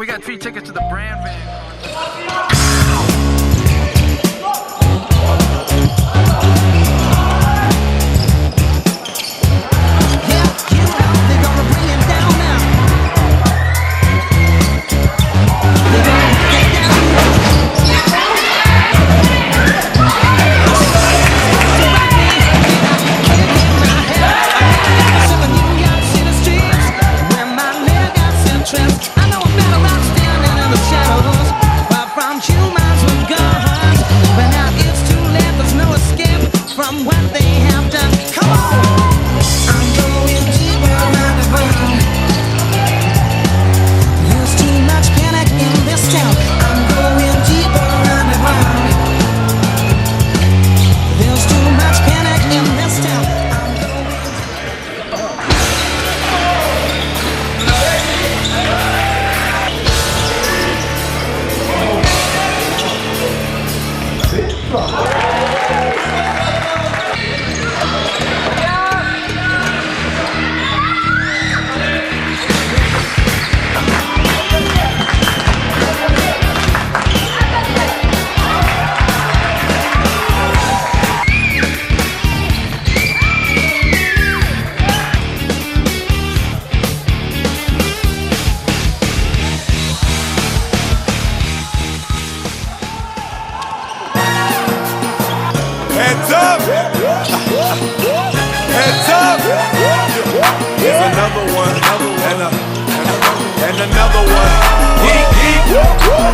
we got 3 tickets to the Brand Van. Heads up! Heads up! Here's another one, and another one. Geek, geek.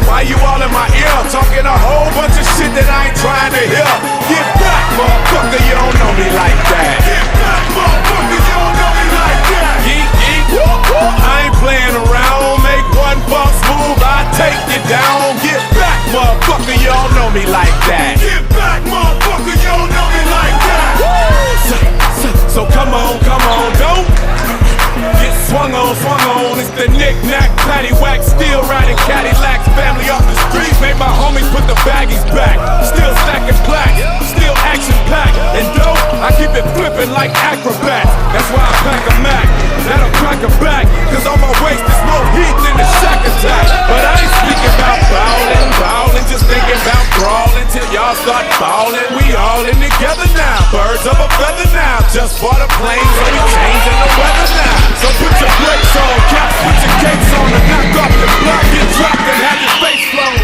Why you all in my ear? Talking a whole bunch of shit that I ain't trying to hear. Get back, motherfucker, you don't know me like that. Get back, motherfucker, you don't know me like that. Geek, geek. I ain't playing around. Make one false move, I take you down. Get back, motherfucker, you don't know me like that. Get back, motherfucker, you don't know me like that. So come on, don't get swung on. It's the knick-knack, paddywhack, still riding Cadillacs. Family off the streets, made my homies put the baggies back. Still stacking plaques, still action-packed. And dope, I keep it flipping like acrobats. That's why I pack a Mac, that'll crack a back. Cause on my waist is more heat than a shack attack. But I ain't speaking about bowling, just thinking about brawling till y'all start ballin'. We all in together now, birds of a feather now. Just bought a plane, so we changing the weather now. So put your brakes on, caps, put your cakes on, and knock off the block, get dropped and have your face flown.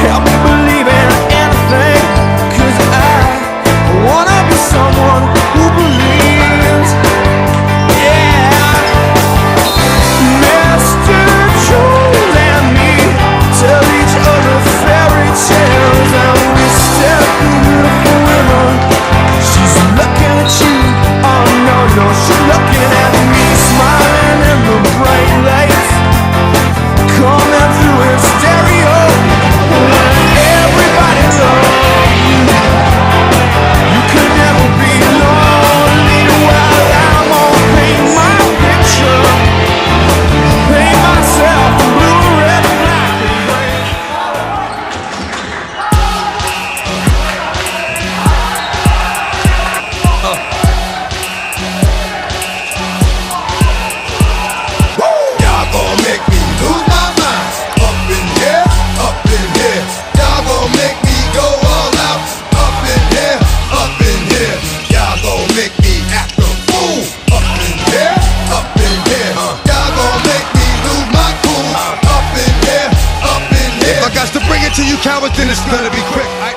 Help me believe it. you cowards, then it's gonna be quick.